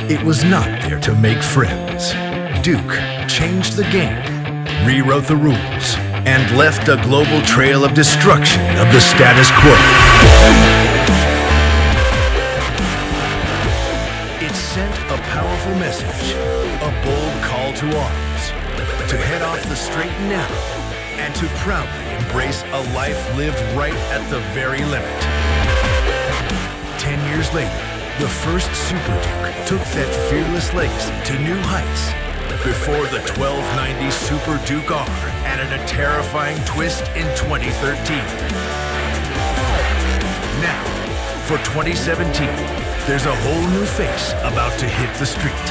It was not there to make friends. Duke changed the game, rewrote the rules, and left a global trail of destruction of the status quo. It sent a powerful message, a bold call to arms, to head off the straight and narrow, and to proudly embrace a life lived right at the very limit. 10 years later, the first Super Duke took that fearless legacy to new heights before the 1290 Super Duke R added a terrifying twist in 2013. Now, for 2017, there's a whole new face about to hit the street.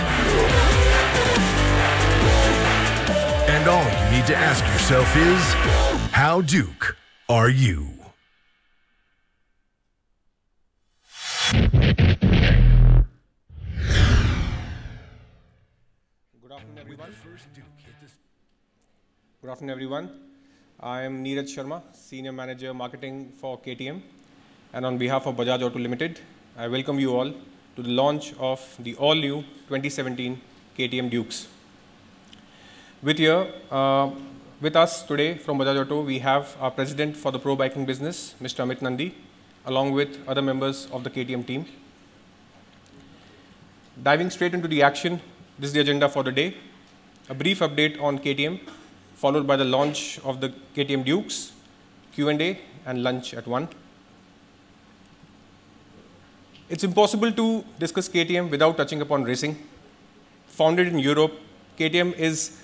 And all you need to ask yourself is, how Duke are you? Good afternoon, everyone. I am Neeraj Sharma, Senior Manager Marketing for KTM. And on behalf of Bajaj Auto Limited, I welcome you all to the launch of the all-new 2017 KTM Dukes. With us today from Bajaj Auto, we have our President for the Pro Biking Business, Mr. Amit Nandi, along with other members of the KTM team. Diving straight into the action, this is the agenda for the day. A brief update on KTM, followed by the launch of the KTM Dukes, Q&A, and lunch at 1. It's impossible to discuss KTM without touching upon racing. Founded in Europe, KTM is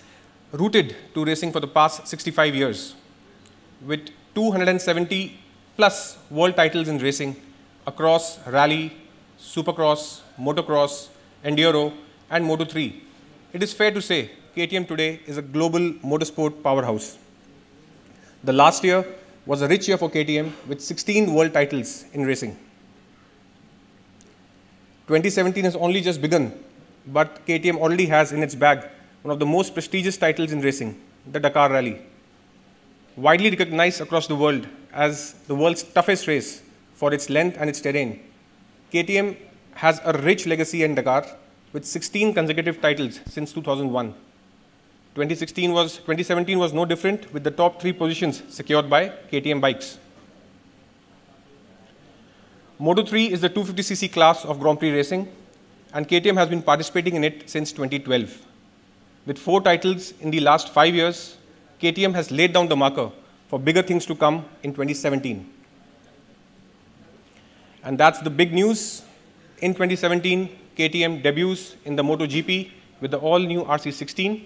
rooted to racing for the past 65 years, with 270 plus world titles in racing across rally, supercross, motocross, enduro, and Moto3. It is fair to say KTM today is a global motorsport powerhouse. The last year was a rich year for KTM with 16 world titles in racing. 2017 has only just begun, but KTM already has in its bag one of the most prestigious titles in racing, the Dakar Rally. Widely recognized across the world as the world's toughest race for its length and its terrain, KTM has a rich legacy in Dakar with 16 consecutive titles since 2001. 2017 was no different, with the top 3 positions secured by KTM bikes. Moto3 is the 250cc class of Grand Prix racing, and KTM has been participating in it since 2012. With 4 titles in the last 5 years, KTM has laid down the marker for bigger things to come in 2017. And that's the big news. In 2017, KTM debuts in the MotoGP with the all-new RC16.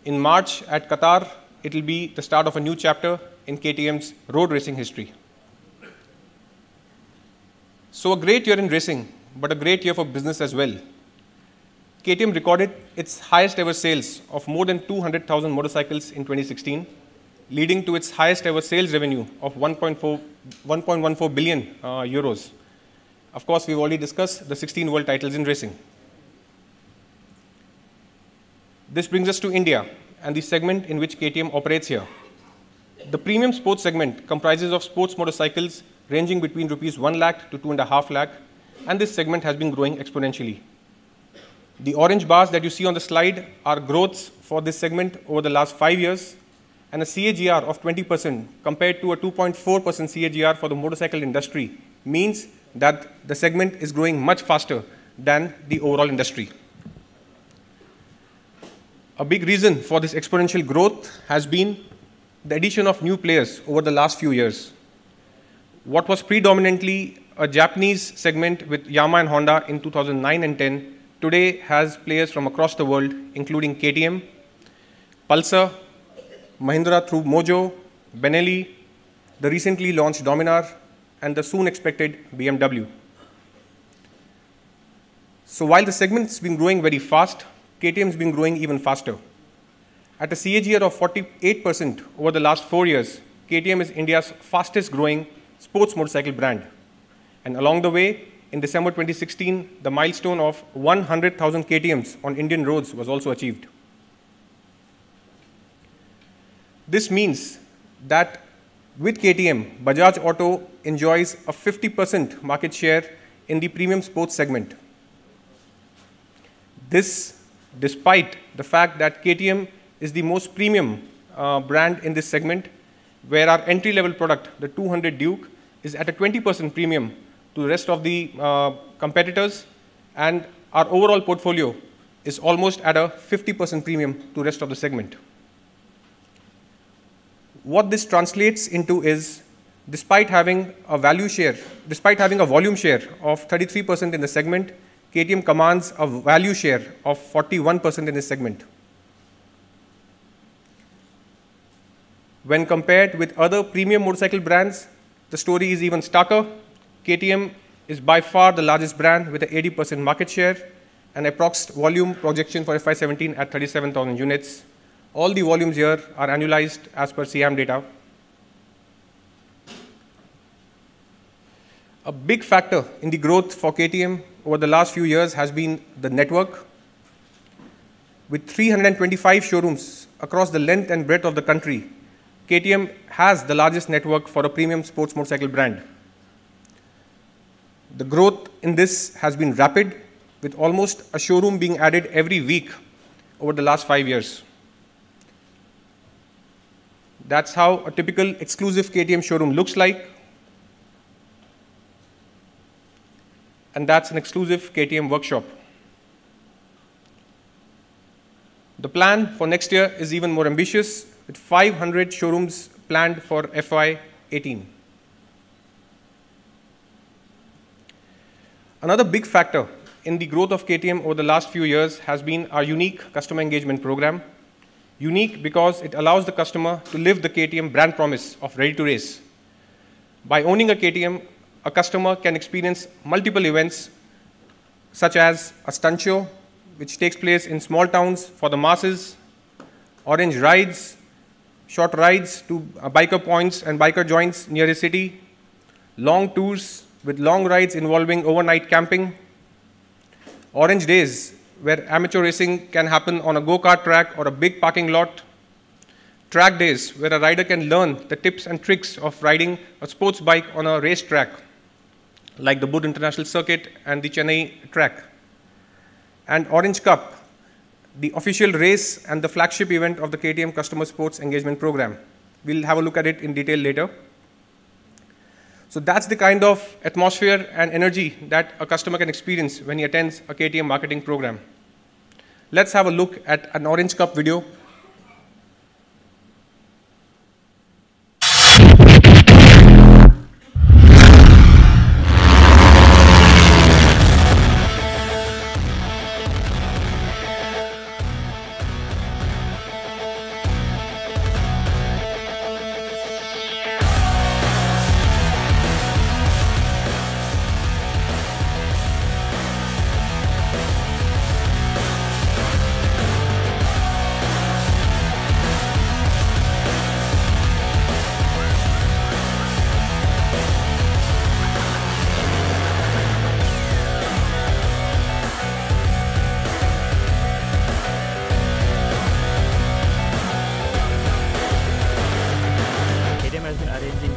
In March at Qatar, it will be the start of a new chapter in KTM's road racing history. So a great year in racing, but a great year for business as well. KTM recorded its highest ever sales of more than 200,000 motorcycles in 2016, leading to its highest ever sales revenue of 1.14 billion euros. Of course, we've already discussed the 16 world titles in racing. This brings us to India and the segment in which KTM operates here. The premium sports segment comprises of sports motorcycles ranging between rupees 1 lakh to 2.5 lakh, and this segment has been growing exponentially. The orange bars that you see on the slide are growths for this segment over the last 5 years, and a CAGR of 20% compared to a 2.4% CAGR for the motorcycle industry means that the segment is growing much faster than the overall industry. A big reason for this exponential growth has been the addition of new players over the last few years. What was predominantly a Japanese segment with Yamaha and Honda in 2009 and 10 today has players from across the world, including KTM, Pulsar, Mahindra through Mojo, Benelli, the recently launched Dominar, and the soon expected BMW. So while the segment's been growing very fast, KTM's been growing even faster. At a CAGR of 48% over the last 4 years, KTM is India's fastest growing sports motorcycle brand. And along the way, in December 2016, the milestone of 100,000 KTMs on Indian roads was also achieved. This means that with KTM, Bajaj Auto enjoys a 50% market share in the premium sports segment. This despite the fact that KTM is the most premium brand in this segment, where our entry-level product, the 200 Duke, is at a 20% premium to the rest of the competitors, and our overall portfolio is almost at a 50% premium to the rest of the segment. What this translates into is, despite having a volume share of 33% in the segment, KTM commands a value share of 41% in this segment. When compared with other premium motorcycle brands, the story is even starker. KTM is by far the largest brand with an 80% market share and approx volume projection for FY17 at 37,000 units. All the volumes here are annualized as per CAM data. A big factor in the growth for KTM over the last few years has been the network. With 325 showrooms across the length and breadth of the country, KTM has the largest network for a premium sports motorcycle brand. The growth in this has been rapid, with almost a showroom being added every week over the last 5 years. That's how a typical exclusive KTM showroom looks like. And that's an exclusive KTM workshop. The plan for next year is even more ambitious, with 500 showrooms planned for FY18. Another big factor in the growth of KTM over the last few years has been our unique customer engagement program. Unique because it allows the customer to live the KTM brand promise of ready to race. By owning a KTM, a customer can experience multiple events such as a stunt show, which takes place in small towns for the masses, orange rides, short rides to biker points and biker joints near a city, long tours with long rides involving overnight camping, orange days where amateur racing can happen on a go-kart track or a big parking lot, track days where a rider can learn the tips and tricks of riding a sports bike on a race track, like the Bud International Circuit and the Chennai track. And Orange Cup, the official race and the flagship event of the KTM Customer Sports Engagement Program. We'll have a look at it in detail later. So that's the kind of atmosphere and energy that a customer can experience when he attends a KTM marketing program. Let's have a look at an Orange Cup video.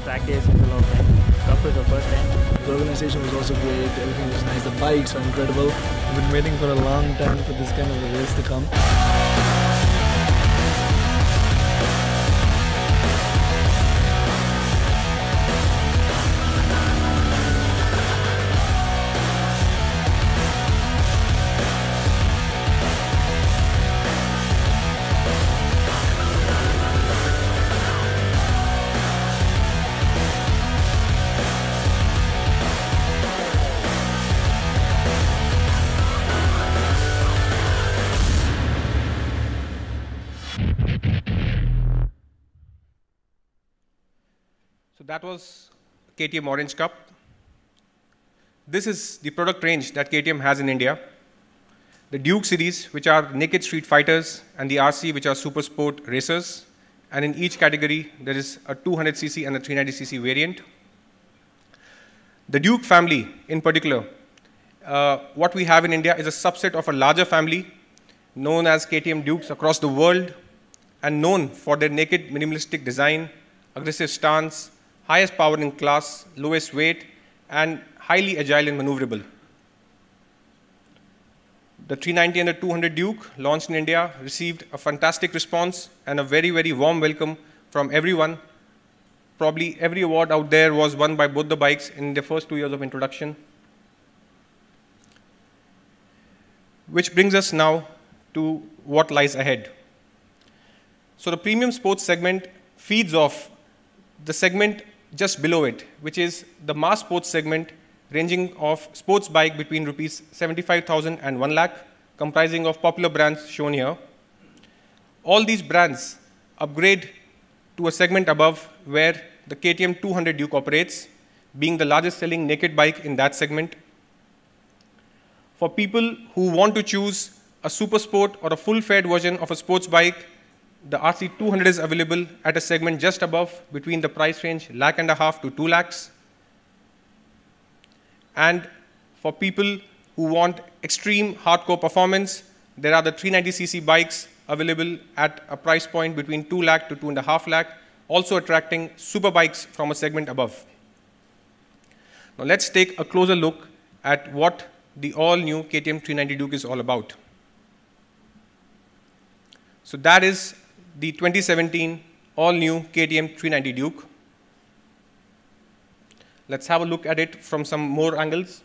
Track days since a long time. Cup is the first time. The organization was also great, everything was nice, the bikes are incredible. I've been waiting for a long time for this kind of a race to come. So that was KTM Orange Cup. This is the product range that KTM has in India. The Duke series, which are naked street fighters, and the RC, which are super sport racers. And in each category, there is a 200cc and a 390cc variant. The Duke family, in particular, what we have in India is a subset of a larger family known as KTM Dukes across the world, and known for their naked minimalistic design, aggressive stance, highest power in class, lowest weight, and highly agile and maneuverable. The 390 and the 200 Duke, launched in India, received a fantastic response and a very, very warm welcome from everyone. Probably every award out there was won by both the bikes in their first 2 years of introduction. Which brings us now to what lies ahead. So the premium sports segment feeds off the segment just below it, which is the mass sports segment ranging of sports bike between rupees 75,000 and 1 lakh, comprising of popular brands shown here. All these brands upgrade to a segment above where the KTM 200 Duke operates, being the largest selling naked bike in that segment. For people who want to choose a super sport or a full-fed version of a sports bike, the RC 200 is available at a segment just above, between the price range $1.5 to 2 lakhs. And for people who want extreme hardcore performance, there are the 390cc bikes available at a price point between 2 lakh to 2.5 lakh, also attracting super bikes from a segment above. Now let's take a closer look at what the all-new KTM 390 Duke is all about. So that is the 2017 all-new KTM 390 Duke. Let's have a look at it from some more angles.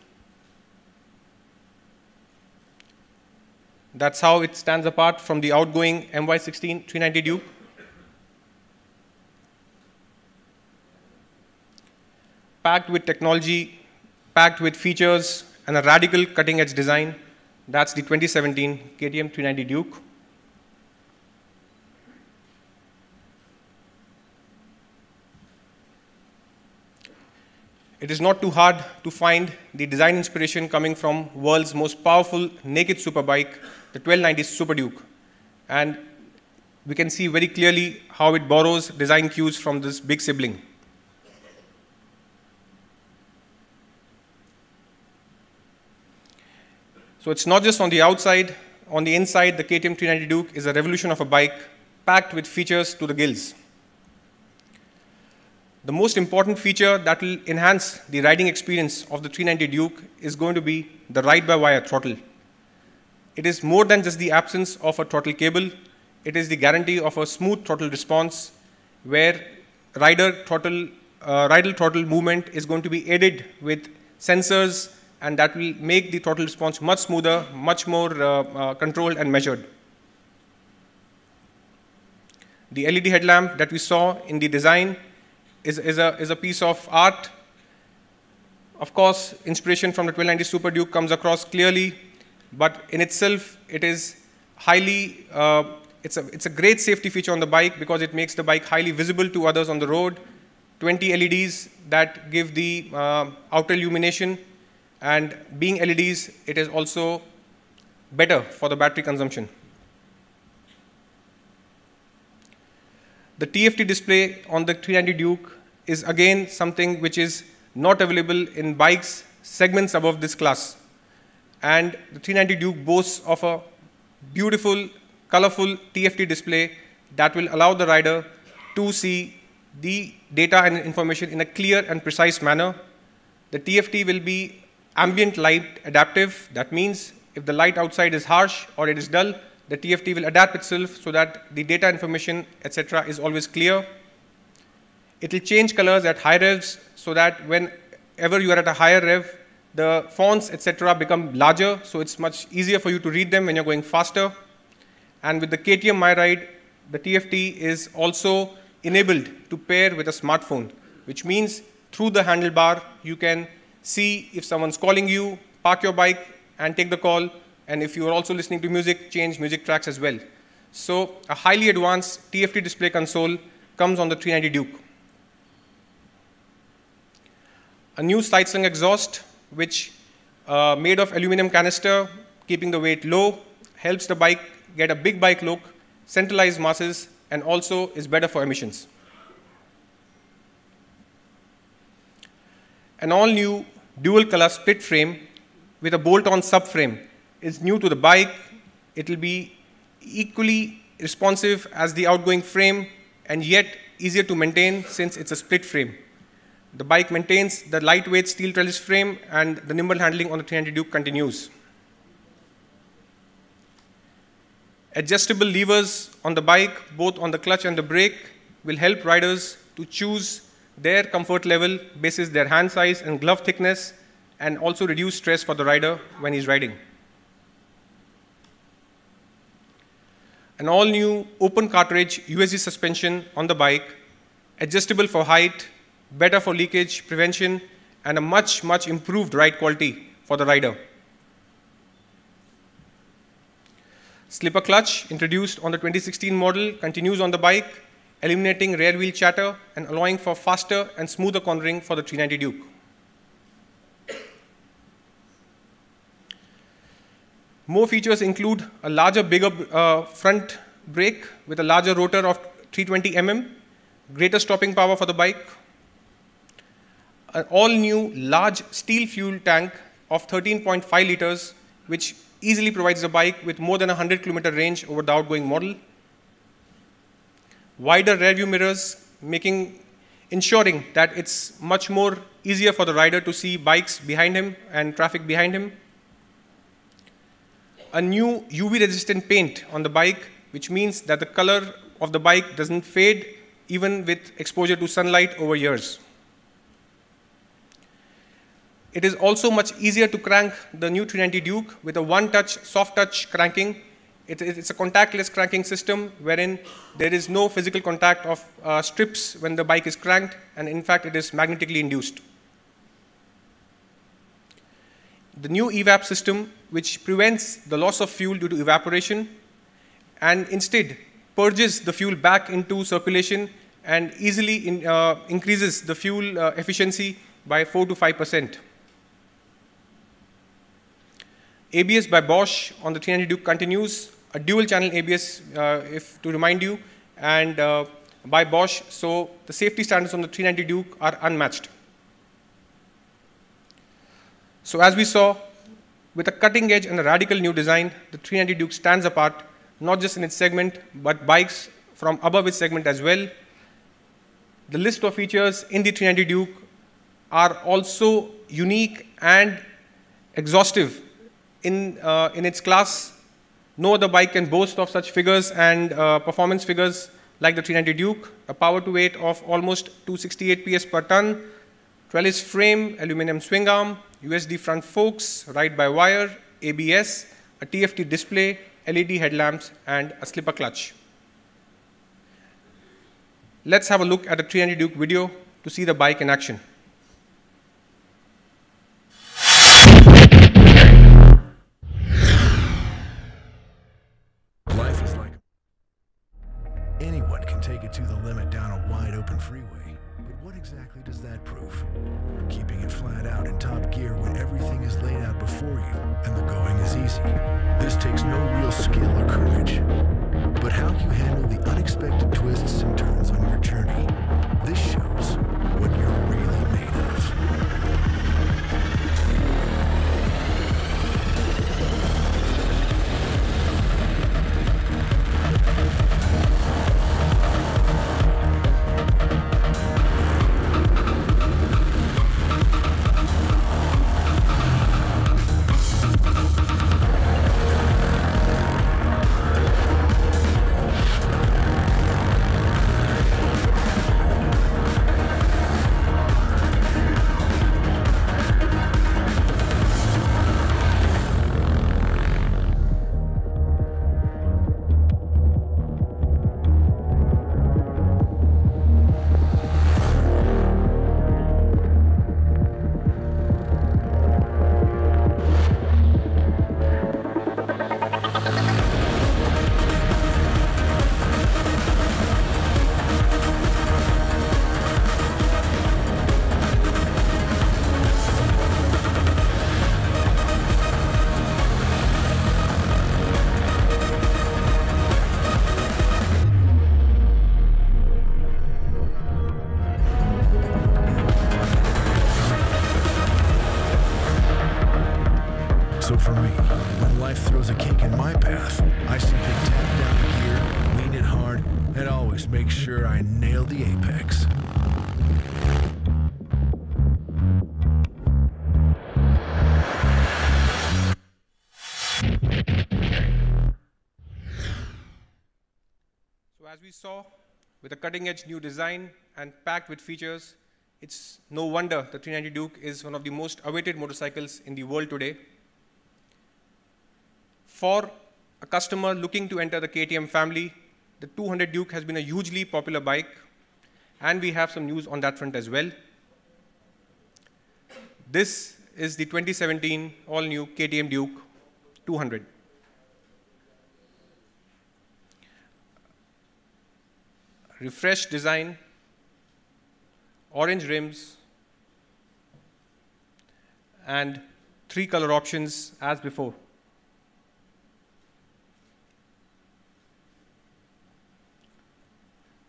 That's how it stands apart from the outgoing MY16 390 Duke. Packed with technology, packed with features, and a radical cutting-edge design. That's the 2017 KTM 390 Duke. It is not too hard to find the design inspiration coming from world's most powerful naked superbike, the 1290 Super Duke. And we can see very clearly how it borrows design cues from this big sibling. So it's not just on the outside. On the inside, the KTM 390 Duke is a revolution of a bike packed with features to the gills. The most important feature that will enhance the riding experience of the 390 Duke is going to be the ride-by-wire throttle. It is more than just the absence of a throttle cable. It is the guarantee of a smooth throttle response where rider throttle movement is going to be aided with sensors, and that will make the throttle response much smoother, much more controlled and measured. The LED headlamp that we saw in the design is a piece of art. Of course, inspiration from the 1290 Super Duke comes across clearly, but in itself, it is highly, it's a great safety feature on the bike because it makes the bike highly visible to others on the road. 20 LEDs that give the outer illumination, and being LEDs, it is also better for the battery consumption. The TFT display on the 390 Duke is again something which is not available in bikes segments above this class. And the 390 Duke boasts of a beautiful, colorful TFT display that will allow the rider to see the data and information in a clear and precise manner. The TFT will be ambient light adaptive. That means if the light outside is harsh or it is dull, the TFT will adapt itself so that the data information, etc., is always clear. It will change colors at high revs so that whenever you are at a higher rev, the fonts, etc., become larger, so it's much easier for you to read them when you're going faster. And with the KTM MyRide, the TFT is also enabled to pair with a smartphone, which means through the handlebar, you can see if someone's calling you, park your bike, and take the call. And if you are also listening to music, change music tracks as well. So a highly advanced TFT display console comes on the 390 Duke. A new side-slung exhaust, which made of aluminum canister, keeping the weight low, helps the bike get a big bike look, centralized masses, and also is better for emissions. An all-new dual-color split frame with a bolt-on subframe is new to the bike. It will be equally responsive as the outgoing frame and yet easier to maintain since it's a split frame. The bike maintains the lightweight steel trellis frame and the nimble handling on the 390 Duke continues. Adjustable levers on the bike, both on the clutch and the brake, will help riders to choose their comfort level basis their hand size and glove thickness, and also reduce stress for the rider when he's riding. An all-new open cartridge USD suspension on the bike, adjustable for height, better for leakage prevention, and a much improved ride quality for the rider. Slipper clutch, introduced on the 2016 model, continues on the bike, eliminating rear wheel chatter and allowing for faster and smoother cornering for the 390 Duke. More features include a larger, bigger front brake with a larger rotor of 320 mm, greater stopping power for the bike, an all-new large steel fuel tank of 13.5 liters, which easily provides the bike with more than 100 kilometer range over the outgoing model, wider rear view mirrors, ensuring that it's much more easier for the rider to see bikes behind him and traffic behind him, a new UV resistant paint on the bike, which means that the color of the bike doesn't fade even with exposure to sunlight over years. It is also much easier to crank the new 390 Duke with a one-touch, soft-touch cranking. It's a contactless cranking system wherein there is no physical contact of strips when the bike is cranked, and in fact, it is magnetically induced. The new evap system, which prevents the loss of fuel due to evaporation and instead purges the fuel back into circulation and easily increases the fuel efficiency by 4 to 5%. ABS by Bosch on the 390 Duke continues, a dual channel ABS, to remind you, and by Bosch, so the safety standards on the 390 Duke are unmatched. So as we saw, with a cutting edge and a radical new design, the 390 Duke stands apart, not just in its segment, but bikes from above its segment as well. The list of features in the 390 Duke are also unique and exhaustive in its class. No other bike can boast of such figures and performance figures like the 390 Duke, a power to weight of almost 268 PS per ton, trellis frame, aluminum swing arm, USD front forks, ride-by-wire, ABS, a TFT display, LED headlamps, and a slipper clutch. Let's have a look at the 390 Duke video to see the bike in action. Life is like anyone can take it to the limit down a wide open freeway. But what exactly does that prove? Keeping it flat out in top gear when everything is laid out before you and the going is easy. This takes no real skill or courage. But how you handle the unexpected twists and turns on your journey, this shows what you're really made of. So for me, when life throws a kink in my path, I simply tap down the gear, lean it hard, and always make sure I nail the apex. So as we saw, with a cutting-edge new design and packed with features, it's no wonder the 390 Duke is one of the most awaited motorcycles in the world today. For a customer looking to enter the KTM family, the 200 Duke has been a hugely popular bike, and we have some news on that front as well. This is the 2017 all-new KTM Duke 200. Refreshed design, orange rims, and 3 color options as before.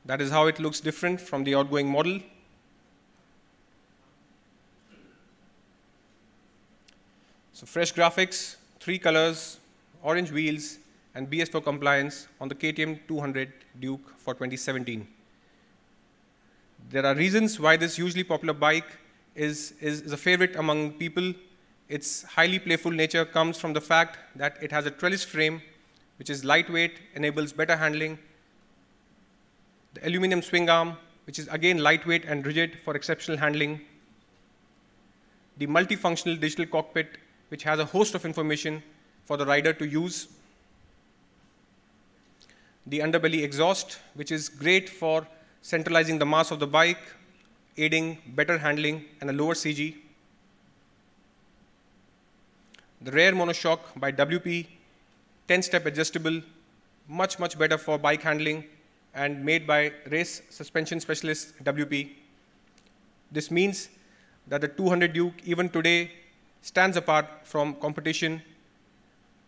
That is how it looks different from the outgoing model. So fresh graphics, 3 colors, orange wheels, and BS4 compliance on the KTM 200 Duke for 2017. There are reasons why this hugely popular bike is a favorite among people. Its highly playful nature comes from the fact that it has a trellis frame, which is lightweight, enables better handling. The aluminum swing arm, which is again lightweight and rigid for exceptional handling. The multifunctional digital cockpit, which has a host of information for the rider to use. The underbelly exhaust, which is great for centralizing the mass of the bike, aiding better handling and a lower CG. The rear monoshock by WP, 10-step adjustable, much better for bike handling and made by race suspension specialist WP. This means that the 200 Duke even today stands apart from competition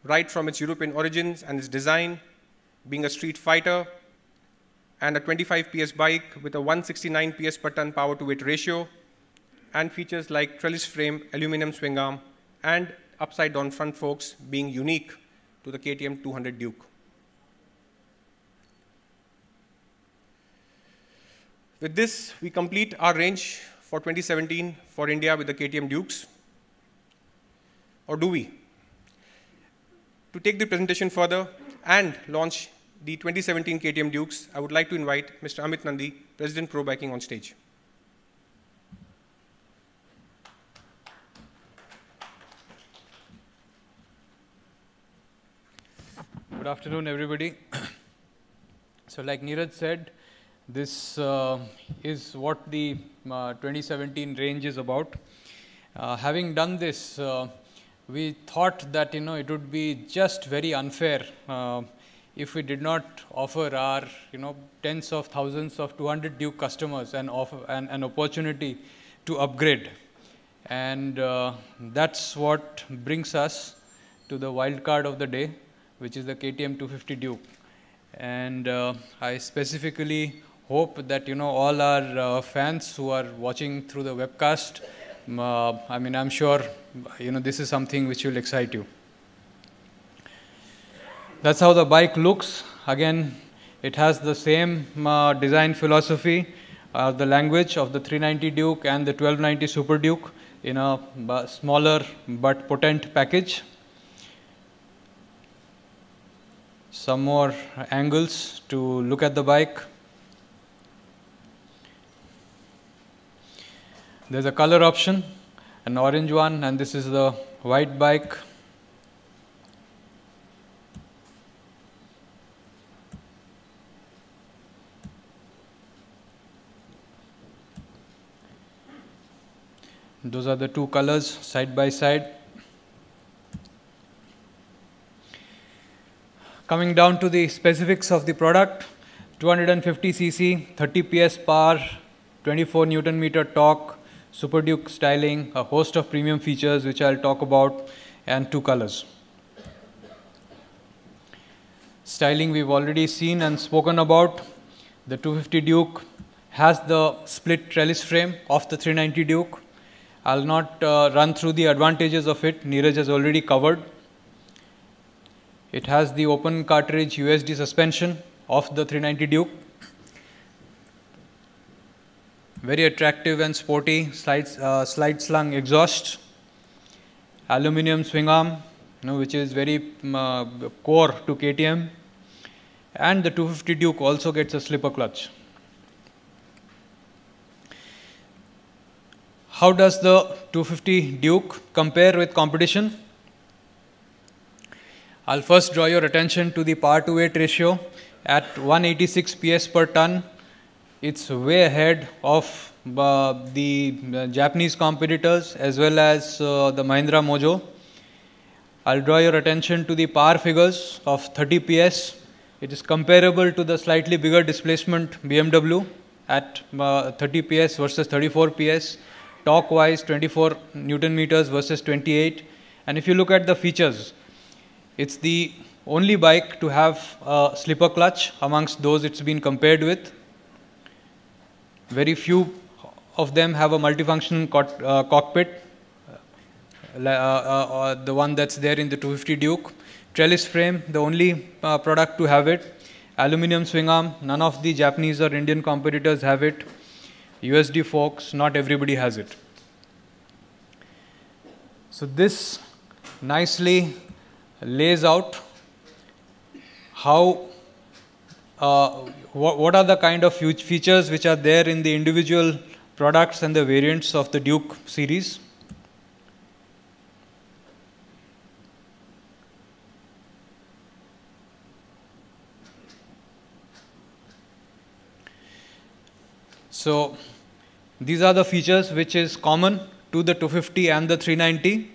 right from its European origins and its design, being a street fighter and a 25 PS bike with a 169 PS per ton power to weight ratio, and features like trellis frame, aluminum swing arm, and upside down front forks being unique to the KTM 200 Duke. With this, we complete our range for 2017 for India with the KTM Dukes. Or do we? To take the presentation further and launch the 2017 KTM Dukes, I would like to invite Mr. Amit Nandi, President Pro Biking, on stage. Good afternoon, everybody. So like Neeraj said, this is what the 2017 range is about. Having done this, we thought that it would be just very unfair if we did not offer our tens of thousands of 200 Duke customers an opportunity to upgrade, and that's what brings us to the wild card of the day, which is the KTM 250 Duke. And I specifically hope that all our fans who are watching through the webcast, I'm sure this is something which will excite you. That's how the bike looks. Again, it has the same design philosophy, the language of the 390 Duke and the 1290 Super Duke in a smaller but potent package. Some more angles to look at the bike. There's a color option, an orange one, and this is the white bike. Those are the two colors side by side. Coming down to the specifics of the product, 250 cc, 30 PS power, 24 Newton meter torque, Super Duke styling, a host of premium features which I'll talk about, and two colors. Styling we've already seen and spoken about. The 250 Duke has the split trellis frame of the 390 Duke. I'll not run through the advantages of it. Neeraj has already covered. It has the open cartridge USD suspension of the 390 Duke. Very attractive and sporty slide slung exhaust. Aluminum swing arm, which is very core to KTM. and the 250 Duke also gets a slipper clutch. How does the 250 Duke compare with competition? I'll first draw your attention to the power to weight ratio. At 186 PS per ton, it's way ahead of the Japanese competitors as well as the Mahindra Mojo. I'll draw your attention to the power figures of 30 PS. It is comparable to the slightly bigger displacement BMW at 30 PS versus 34 PS. Torque wise, 24 Newton meters versus 28. And if you look at the features, it's the only bike to have a slipper clutch amongst those it's been compared with. Very few of them have a multifunction cockpit, the one that's there in the 250 Duke. Trellis frame, the only product to have it. Aluminum swing arm, none of the Japanese or Indian competitors have it. USD forks, not everybody has it. So this nicely lays out how what are the kind of features which are there in the individual products and the variants of the Duke series. So these are the features which is common to the 250 and the 390.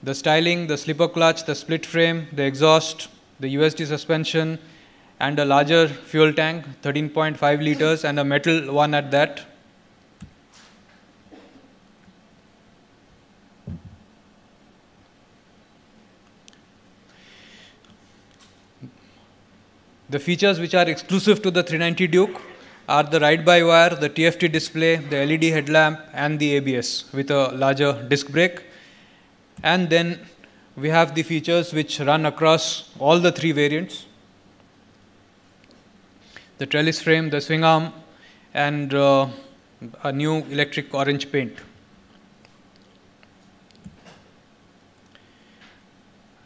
The styling, the slipper clutch, the split frame, the exhaust, the USD suspension, and a larger fuel tank, 13.5 liters, and a metal one at that. The features which are exclusive to the 390 Duke are the ride-by-wire, the TFT display, the LED headlamp, and the ABS with a larger disc brake. And then we have the features which run across all the three variants. The trellis frame, the swing arm, and a new electric orange paint.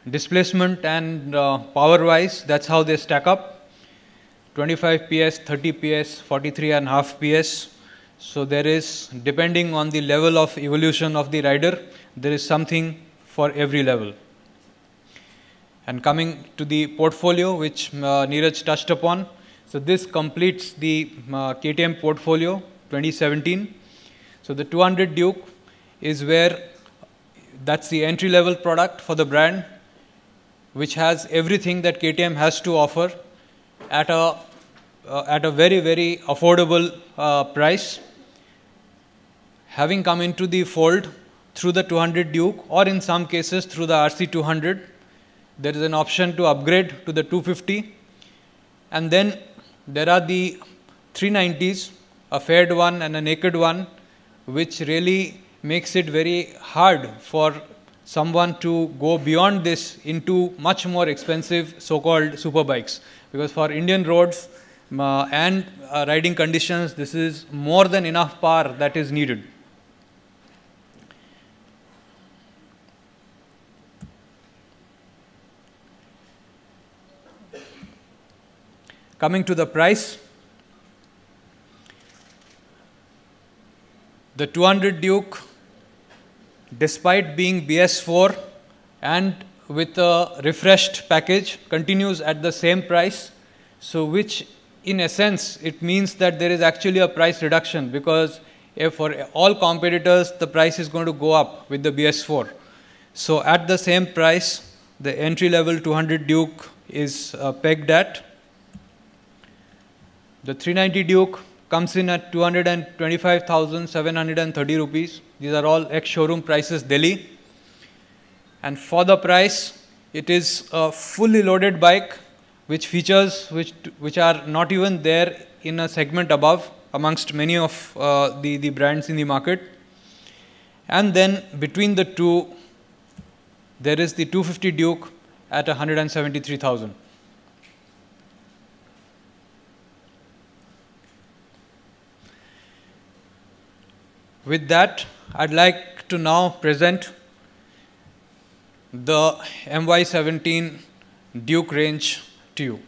Displacement and power-wise, that's how they stack up. 25 PS, 30 PS, 43.5 PS. So there is, depending on the level of evolution of the rider, there is something for every level. And coming to the portfolio, which Neeraj touched upon. So this completes the KTM portfolio 2017. So the 200 Duke is where that's the entry level product for the brand, which has everything that KTM has to offer at a very, very affordable price. Having come into the fold through the 200 Duke, or in some cases through the RC200, there is an option to upgrade to the 250. And then there are the 390s, a faired one and a naked one, which really makes it very hard for someone to go beyond this into much more expensive so-called super bikes. Because for Indian roads and riding conditions, this is more than enough power that is needed. Coming to the price, the 200 Duke, despite being BS4 and with a refreshed package, continues at the same price. So which in essence, it means that there is actually a price reduction, because if for all competitors, the price is going to go up with the BS4. So at the same price, the entry level 200 Duke is pegged at. The 390 Duke comes in at 225,730 rupees. These are all ex-showroom prices, Delhi. And for the price, it is a fully loaded bike, which features which are not even there in a segment above amongst many of the brands in the market. And then between the two, there is the 250 Duke at 173,000. With that, I'd like to now present the MY17 Duke range to you.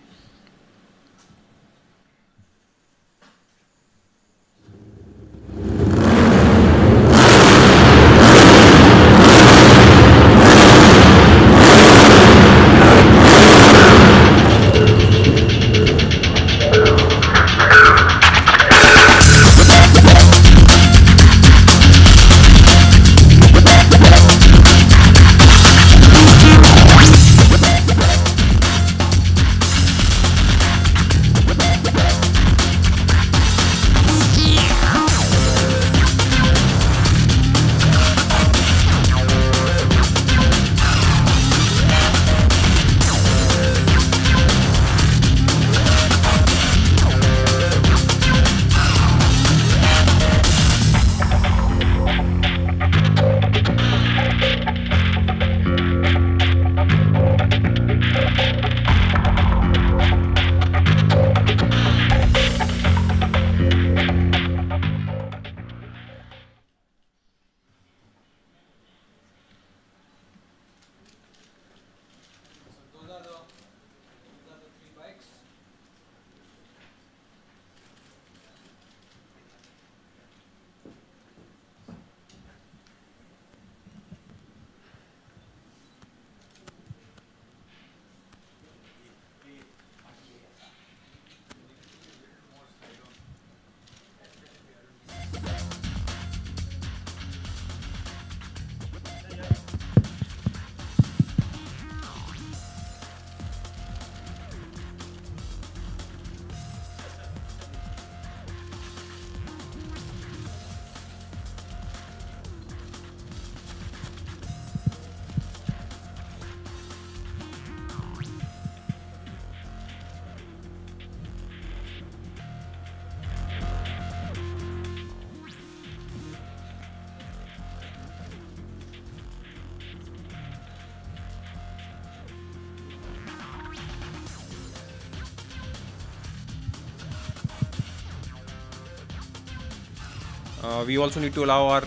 We also need to allow our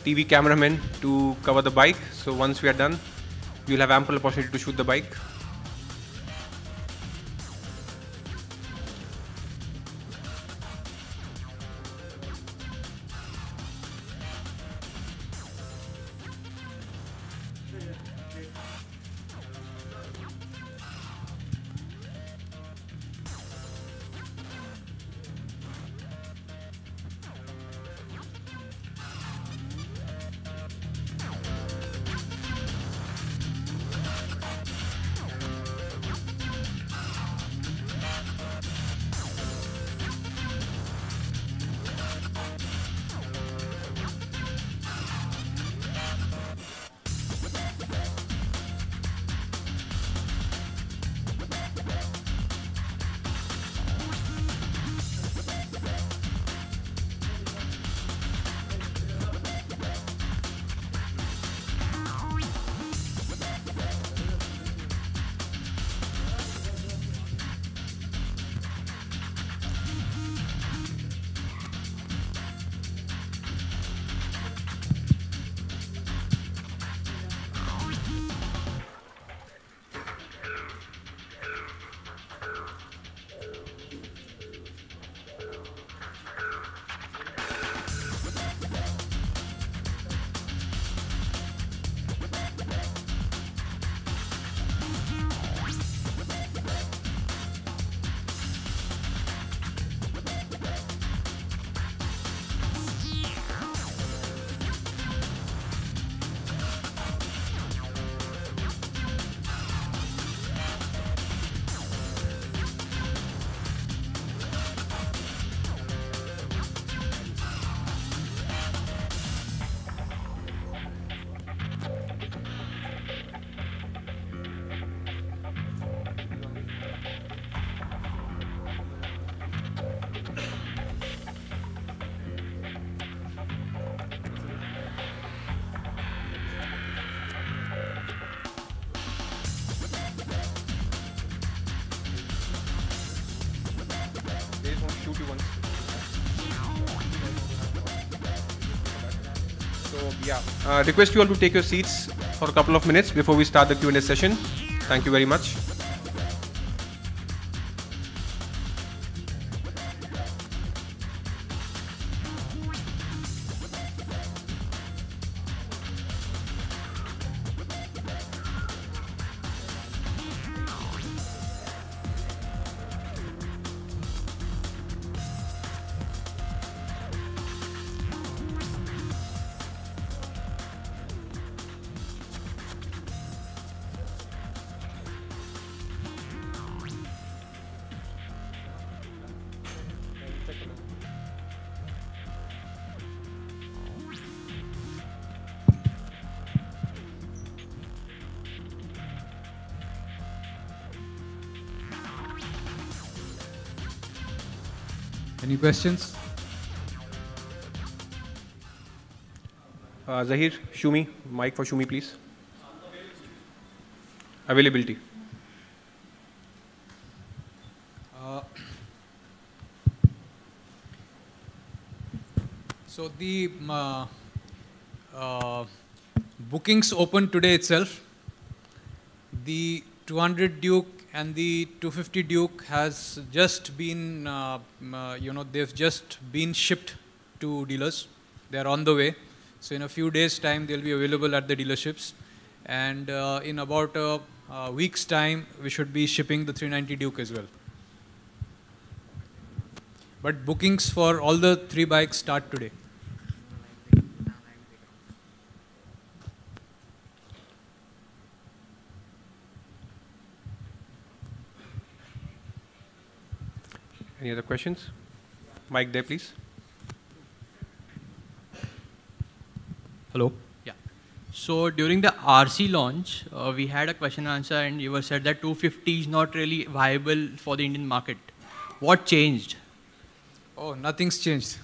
TV cameramen to cover the bike. So once we are done, you'll have ample opportunity to shoot the bike. shoot you once. So yeah, request you all to take your seats for a couple of minutes before we start the Q&A session. Thank you very much. Any questions? Zahir, Shumi, mic for Shumi, please. Availability. So the bookings open today itself. The 200 Duke and the 250 Duke has just been, they've just been shipped to dealers. They're on the way. So in a few days' time, they'll be available at the dealerships. And in about a week's time, we should be shipping the 390 Duke as well. But bookings for all the three bikes start today. Any other questions? Mic there, please. Hello. Yeah. So during the RC launch, we had a question and answer, and you were said that 250 is not really viable for the Indian market. What changed? Oh, nothing's changed.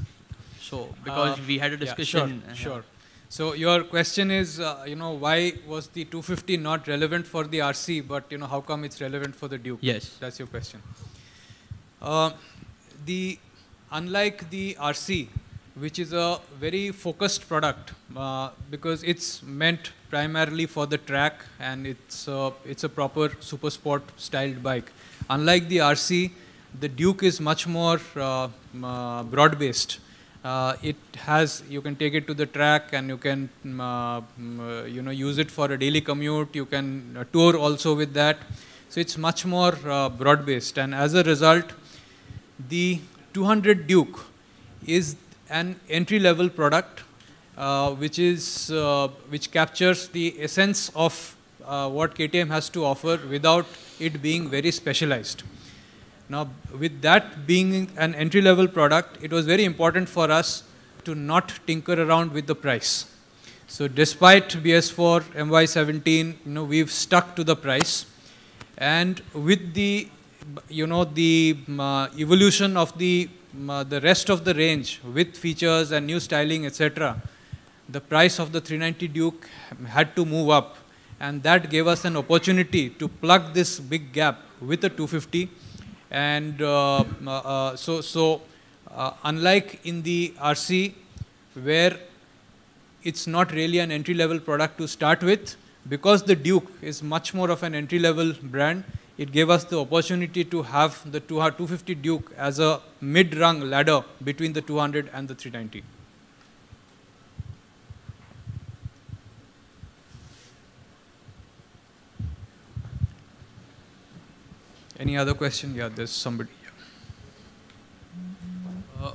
So because we had a discussion. Yeah, sure. So your question is, why was the 250 not relevant for the RC, but how come it's relevant for the Duke? Yes. That's your question. Unlike the RC, which is a very focused product because it's meant primarily for the track and it's a proper super sport styled bike. Unlike the RC, the Duke is much more broad-based. You can take it to the track and you can use it for a daily commute. You can tour also with that. So it's much more broad-based, and as a result, the 200 Duke is an entry-level product which captures the essence of what KTM has to offer without it being very specialized. Now, with that being an entry-level product, it was very important for us to not tinker around with the price. So, despite BS4, MY17, we've stuck to the price, and with the evolution of the rest of the range with features and new styling, etc., the price of the 390 Duke had to move up, and that gave us an opportunity to plug this big gap with a 250. And unlike in the RC, where it's not really an entry-level product to start with, because the Duke is much more of an entry-level brand, it gave us the opportunity to have the 250 Duke as a mid-rung ladder between the 200 and the 390. Any other question? Yeah, there's somebody.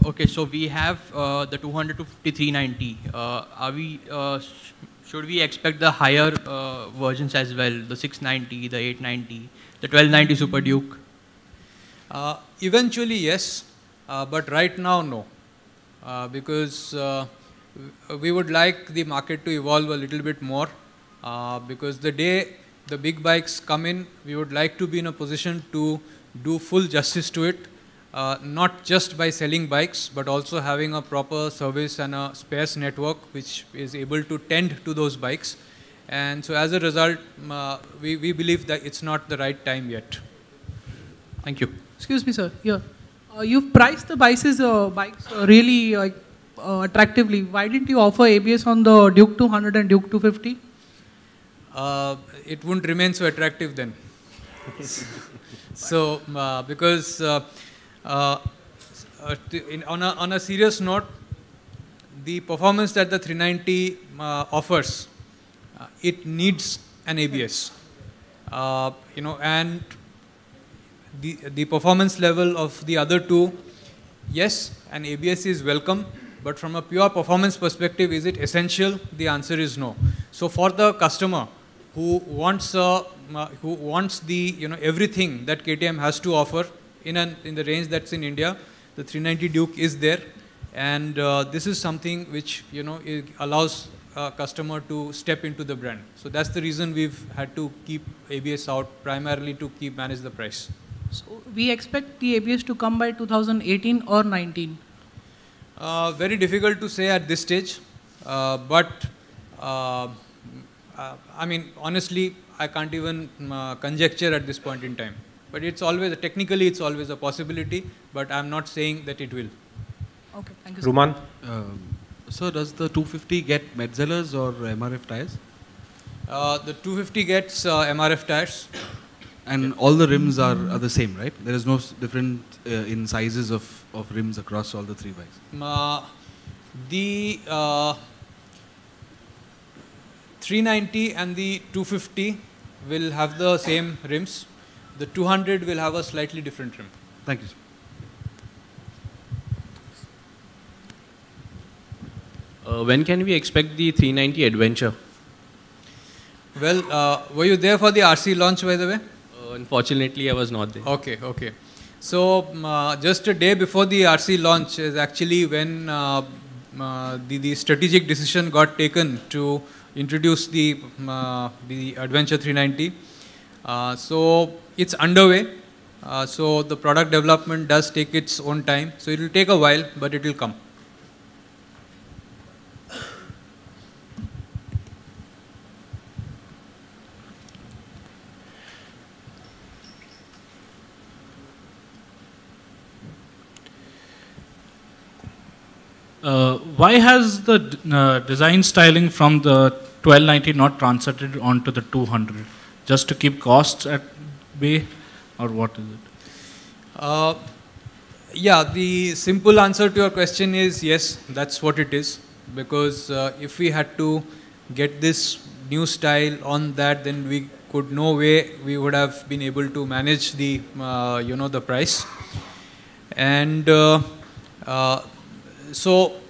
Okay, so we have the 200 to 390. Should we expect the higher versions as well, the 690, the 890, the 1290 Super Duke? Eventually, yes, but right now, no, because we would like the market to evolve a little bit more, because the day the big bikes come in, we would like to be in a position to do full justice to it, not just by selling bikes, but also having a proper service and a spares network which is able to tend to those bikes. And so as a result, we believe that it's not the right time yet. Thank you. Excuse me, sir. Yeah. You've priced the bikes really attractively. Why didn't you offer ABS on the Duke 200 and Duke 250? It wouldn't remain so attractive then. So, because on a serious note, the performance that the 390 offers, it needs an ABS. And the performance level of the other two, yes, an ABS is welcome, but from a pure performance perspective, is it essential? The answer is no. So for the customer who wants the everything that KTM has to offer in the range that's in India, the 390 Duke is there, and this is something which it allows a customer to step into the brand. So that's the reason we've had to keep ABS out, primarily to manage the price. So we expect the ABS to come by 2018 or 19. Very difficult to say at this stage, but I mean, honestly, I can't even conjecture at this point in time. But it's always, technically, it's always a possibility, but I'm not saying that it will. Okay, thank you. Ruman? So does the 250 get Metzger's or MRF tires? The 250 gets MRF tires. And all the rims are the same, right? There is no different in sizes of rims across all the three bikes? The 390 and the 250 will have the same rims. The 200 will have a slightly different rim. Thank you, sir. When can we expect the 390 Adventure? Well, were you there for the RC launch, by the way? Unfortunately, I was not there. Okay, okay. So, just a day before the RC launch is actually when the strategic decision got taken to introduce the Adventure 390. So, it's underway. So, the product development does take its own time. So, it will take a while, but it will come. Why has the design styling from the 1290 not translated onto the 200? Just to keep costs at bay, or what is it? Yeah, the simple answer to your question is yes, that's what it is. Because if we had to get this new style on that, then we could no way we would have been able to manage the the price. And so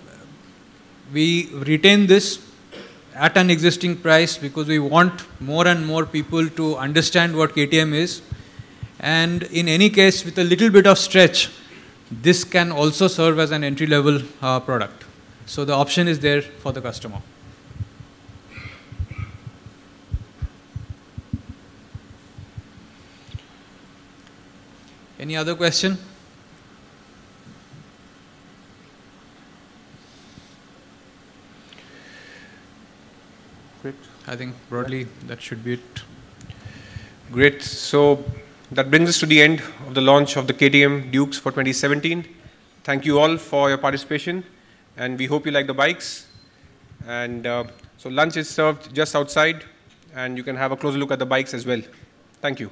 we retain this at an existing price because we want more and more people to understand what KTM is. And in any case, with a little bit of stretch, this can also serve as an entry-level product. So the option is there for the customer. Any other question? Great. I think broadly that should be it. Great. So that brings us to the end of the launch of the KTM Dukes for 2017. Thank you all for your participation, and we hope you like the bikes. And so lunch is served just outside, and you can have a closer look at the bikes as well. Thank you.